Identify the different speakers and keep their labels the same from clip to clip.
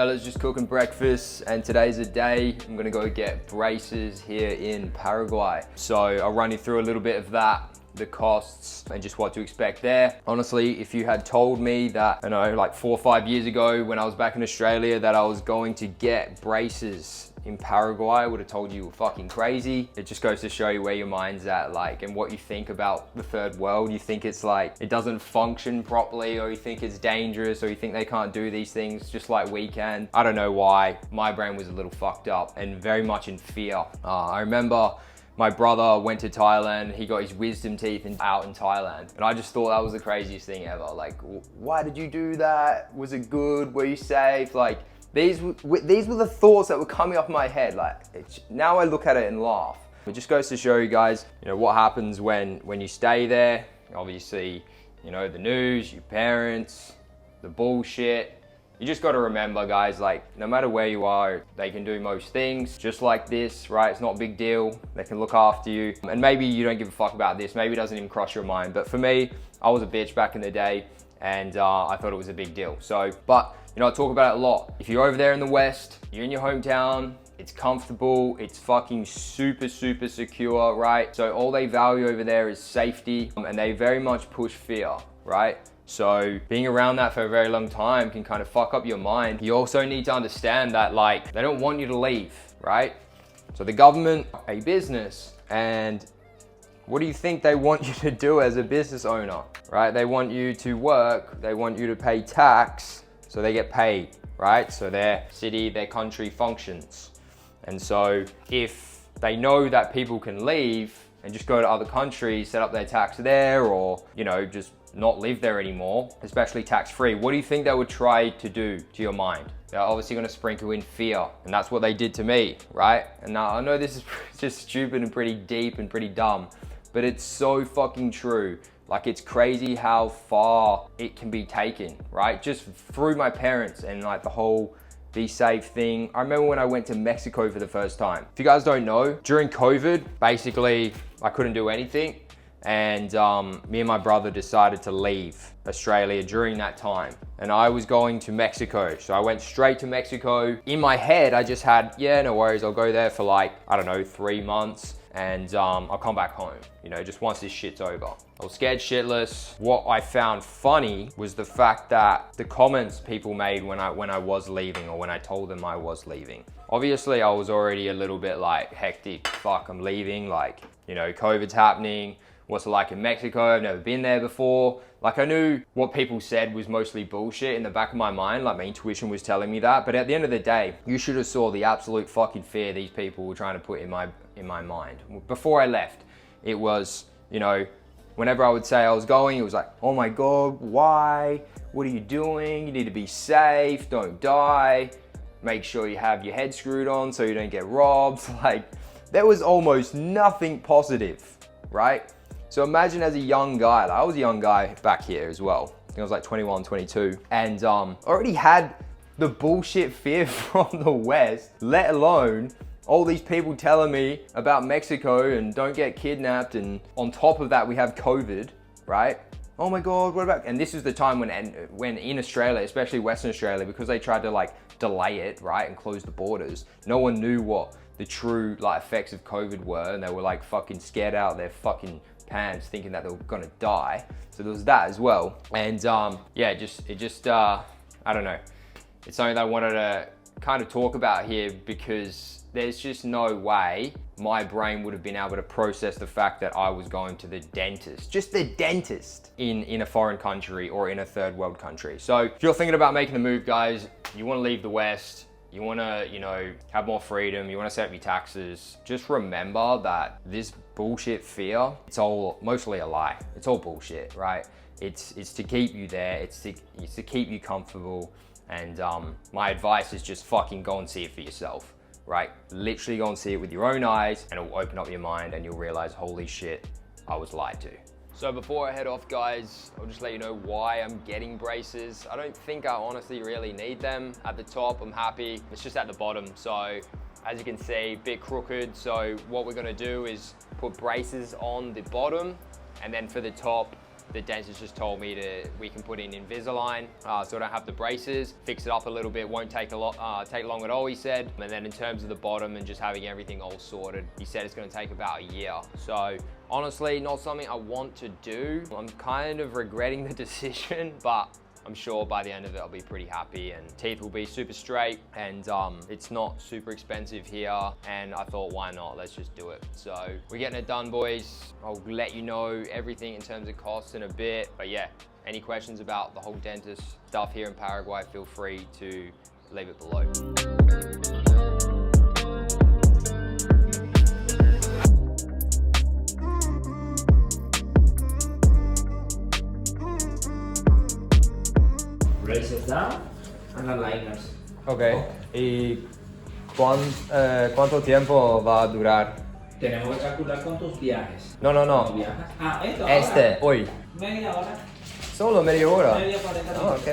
Speaker 1: fellas, just cooking breakfast, and today's a day I'm gonna go get braces here in Paraguay. So I'll run you through a little bit of that, the costs, and just what to expect there. Honestly, if you had told me that, I know, like 4 or 5 years ago when I was back in Australia that I was going to get braces in Paraguay, I would have told you were fucking crazy. It just goes to show you where your mind's at, like, and what you think about the third world. You think it's like, it doesn't function properly, or you think it's dangerous, or you think they can't do these things just like we can. I don't know why. My brain was a little fucked up and very much in fear. I remember my brother went to Thailand, he got his wisdom teeth out in Thailand. And I just thought that was the craziest thing ever. Like, why did you do that? Was it good? Were you safe? Like, these were the thoughts that were coming off my head. Like, now I look at it and laugh. It just goes to show you guys, you know, what happens when you stay there. Obviously, you know, the news, your parents, the bullshit. You just got to remember, guys, like, no matter where you are, they can do most things just like this, right? It's not a big deal. They can look after you. And maybe you don't give a fuck about this. Maybe it doesn't even cross your mind. But for me, I was a bitch back in the day, and I thought it was a big deal. So, but, you know, I talk about it a lot. If you're over there in the West, you're in your hometown, it's comfortable, it's fucking super, super secure, right? So all they value over there is safety, and they very much push fear, right? So being around that for a very long time can kind of fuck up your mind. You also need to understand that, like, they don't want you to leave, right? So the government, a business, and what do you think they want you to do as a business owner, right? They want you to work, they want you to pay tax, so they get paid, right? So their city, their country functions. And so if they know that people can leave and just go to other countries, set up their tax there, or, you know, just not live there anymore, especially tax-free, what do you think they would try to do to your mind? They're obviously gonna sprinkle in fear, and that's what they did to me, right? And now I know this is just stupid and pretty deep and pretty dumb, but it's so fucking true. Like, it's crazy how far it can be taken, right? Just through my parents and like the whole be safe thing. I remember when I went to Mexico for the first time. If you guys don't know, during COVID, basically I couldn't do anything. And me and my brother decided to leave Australia during that time. And I was going to Mexico. So I went straight to Mexico. In my head, I just had, yeah, no worries. I'll go there for like, I don't know, 3 months. And I'll come back home, you know, just once this shit's over. I was scared shitless. What I found funny was the fact that the comments people made when I was leaving, or when I told them I was leaving. Obviously, I was already a little bit like, hectic, fuck, I'm leaving. Like, you know, COVID's happening. What's it like in Mexico? I've never been there before. Like, I knew what people said was mostly bullshit in the back of my mind. Like, my intuition was telling me that. But at the end of the day, you should have saw the absolute fucking fear these people were trying to put in my mind. Before I left, it was, you know, whenever I would say I was going, it was like, oh my God, why? What are you doing? You need to be safe, don't die. Make sure you have your head screwed on so you don't get robbed. Like, there was almost nothing positive, right? So imagine as a young guy, like, I was a young guy back here as well. I think I was like 21, 22, and already had the bullshit fear from the West, let alone all these people telling me about Mexico and don't get kidnapped. And on top of that, we have COVID, right? Oh my God, what about, and this is the time when in Australia, especially Western Australia, because they tried to like delay it, right, and close the borders, no one knew what the true like effects of COVID were, and they were like fucking scared out of their fucking pants, thinking that they were gonna die. So there was that as well. And yeah, I don't know. It's something that I wanted to kind of talk about here, because there's just no way my brain would have been able to process the fact that I was going to the dentist, just the dentist, in a foreign country or in a third world country. So if you're thinking about making the move, guys, you want to leave the West, you want to, you know, have more freedom, you want to set up your taxes, just remember that this bullshit fear, it's all mostly a lie. It's all bullshit, right? It's to keep you there. It's to keep you comfortable. And my advice is just fucking go and see it for yourself, right? Literally go and see it with your own eyes, and it'll open up your mind, and you'll realize, holy shit, I was lied to. So before I head off, guys, I'll just let you know why I'm getting braces. I don't think I honestly really need them. At the top, I'm happy. It's just at the bottom. So as you can see, a bit crooked. So what we're gonna do is put braces on the bottom, and then for the top, the dentist just told me we can put in Invisalign, so I don't have the braces, fix it up a little bit, won't take take long at all, he said. And then in terms of the bottom and just having everything all sorted, he said it's gonna take about a year. So honestly, not something I want to do. I'm kind of regretting the decision, but I'm sure by the end of it, I'll be pretty happy and teeth will be super straight, and it's not super expensive here. And I thought, why not? Let's just do it. So we're getting it done, boys. I'll let you know everything in terms of costs in a bit. But yeah, any questions about the whole dentist stuff here in Paraguay, feel free to leave it below.
Speaker 2: Braces down and aligners.
Speaker 1: Ok, ¿y cuánto tiempo va a durar?
Speaker 2: Tenemos que calcular con tus viajes.
Speaker 1: No, no,
Speaker 2: ¿Cuándo
Speaker 1: no.
Speaker 2: viajas? Ah, esto.
Speaker 1: Este,
Speaker 2: ahora.
Speaker 1: hoy.
Speaker 2: Media hora.
Speaker 1: Solo media hora.
Speaker 2: Media 40
Speaker 1: Ah,
Speaker 2: minutos.
Speaker 1: ok.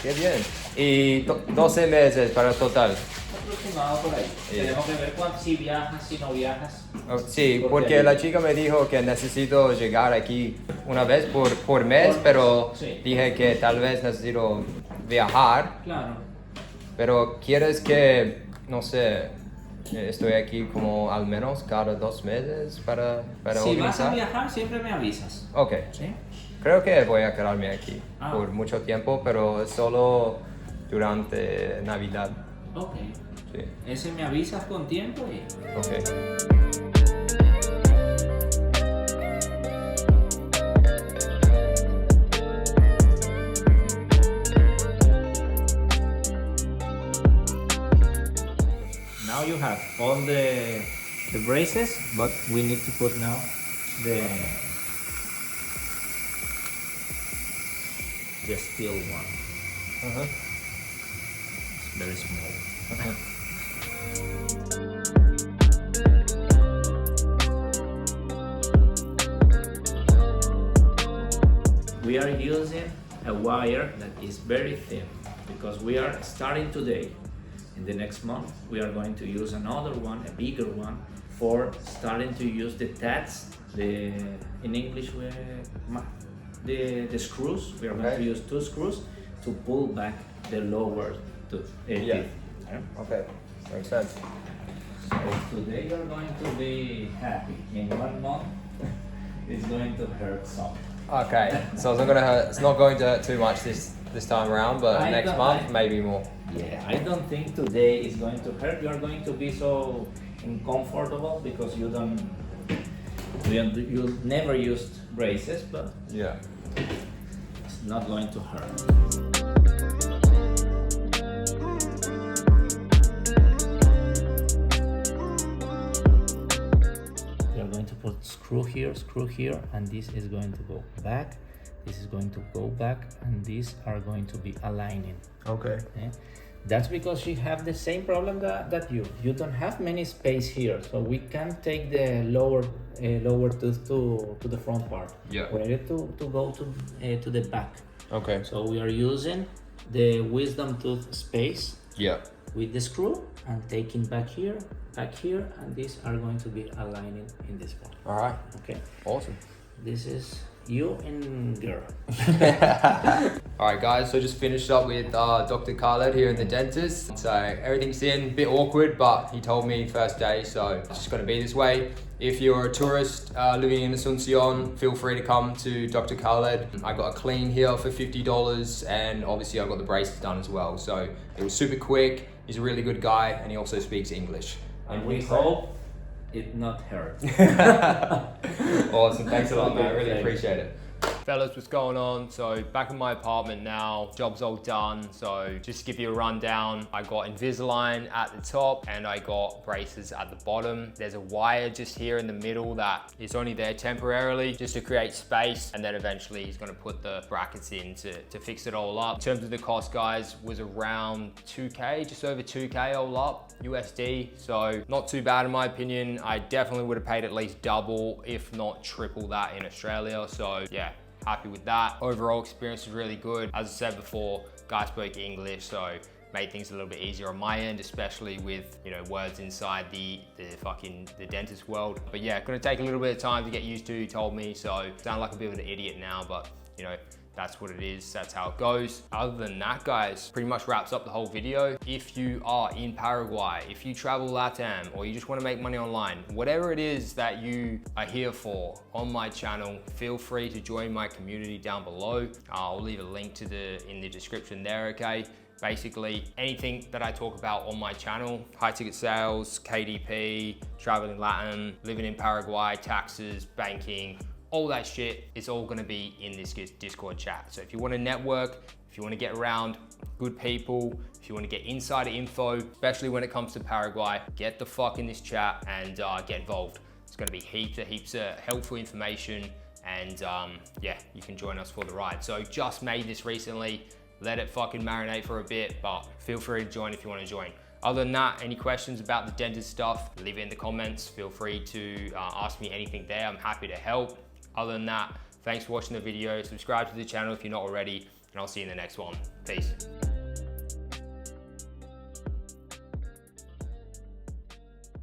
Speaker 1: Qué bien. Y 12 meses para el total.
Speaker 2: Aproximado por ahí.
Speaker 1: Yeah.
Speaker 2: Tenemos que ver si viajas, si no viajas.
Speaker 1: Oh, sí, porque la chica me dijo que necesito llegar aquí una vez por mes, pero
Speaker 2: sí.
Speaker 1: dije que tal vez necesito viajar.
Speaker 2: Claro.
Speaker 1: Pero ¿quieres que, no sé, estoy aquí como al menos cada 2 meses para
Speaker 2: Si vas
Speaker 1: organizar?
Speaker 2: a viajar, siempre me avisas.
Speaker 1: Ok.
Speaker 2: ¿Sí?
Speaker 1: Creo que voy a quedarme aquí
Speaker 2: Ah.
Speaker 1: por mucho tiempo, pero solo durante Navidad.
Speaker 2: Ok.
Speaker 1: Sí.
Speaker 2: Ese me avisas con tiempo y...
Speaker 1: Ok.
Speaker 2: Now you have all the braces, but we need to put now the steel one.
Speaker 1: Uh-huh.
Speaker 2: It's very small. We are using a wire that is very thin because we are starting today. In the next month, we are going to use another one, a bigger one, for starting to use the tats, in English, the screws. We are going to use 2 screws to pull back the lower teeth.
Speaker 1: Yeah. Okay, makes sense.
Speaker 2: So today you're going to be happy. In 1 month, it's going to hurt some.
Speaker 1: Okay, so it's not gonna hurt. It's not going to hurt too much this time around, but next month maybe more.
Speaker 2: Yeah, I don't think today is going to hurt. You are going to be so uncomfortable because you never used braces, but
Speaker 1: Yeah.
Speaker 2: it's not going to hurt. We are going to put screw here, and this is going to go back. This is going to go back, and these are going to be aligning.
Speaker 1: Okay.
Speaker 2: Okay? That's because you have the same problem that you don't have many space here, so we can't take the lower tooth to the front part.
Speaker 1: Yeah.
Speaker 2: We need to go to the back.
Speaker 1: Okay.
Speaker 2: So we are using the wisdom tooth space
Speaker 1: Yeah.
Speaker 2: with the screw and taking back here, and these are going to be aligning in this part.
Speaker 1: All right.
Speaker 2: Okay.
Speaker 1: Awesome.
Speaker 2: This is you and girl.
Speaker 1: All right, guys. So just finished up with Dr. Khaled here at the dentist. So everything's in, a bit awkward, but he told me first day, so it's just gonna be this way. If you're a tourist living in Asuncion, feel free to come to Dr. Khaled. I got a clean here for $50, and obviously I got the braces done as well. So it was super quick. He's a really good guy, and he also speaks English.
Speaker 2: And we hope it not hurt.
Speaker 1: Awesome, thanks a lot, man. I really
Speaker 2: Thanks.
Speaker 1: appreciate it. Fellas, what's going on? So back in my apartment now, job's all done. So just to give you a rundown, I got Invisalign at the top and I got braces at the bottom. There's a wire just here in the middle that is only there temporarily just to create space, and then eventually he's gonna put the brackets in to fix it all up. In terms of the cost, guys, was around 2K, just over 2K all up, USD. So not too bad in my opinion. I definitely would have paid at least double, if not triple that in Australia. So yeah, happy with that. Overall experience was really good. As I said before, guy spoke English, so made things a little bit easier on my end, especially with, you know, words inside the dentist world. But yeah, gonna take a little bit of time to get used to, he told me, so sound like a bit of an idiot now, but you know, that's what it is, that's how it goes. Other than that, guys, pretty much wraps up the whole video. If you are in Paraguay, if you travel LATAM, or you just wanna make money online, whatever it is that you are here for on my channel, feel free to join my community down below. I'll leave a link to in the description there, okay? Basically, anything that I talk about on my channel, high ticket sales, KDP, traveling Latin, living in Paraguay, taxes, banking, all that shit is all gonna be in this Discord chat. So if you wanna network, if you wanna get around good people, if you wanna get insider info, especially when it comes to Paraguay, get the fuck in this chat and get involved. It's gonna be heaps of helpful information, and yeah, you can join us for the ride. So just made this recently, let it fucking marinate for a bit, but feel free to join if you wanna join. Other than that, any questions about the dentist stuff, leave it in the comments. Feel free to ask me anything there, I'm happy to help. Other than that, thanks for watching the video. Subscribe to the channel if you're not already, and I'll see you in the next one. Peace.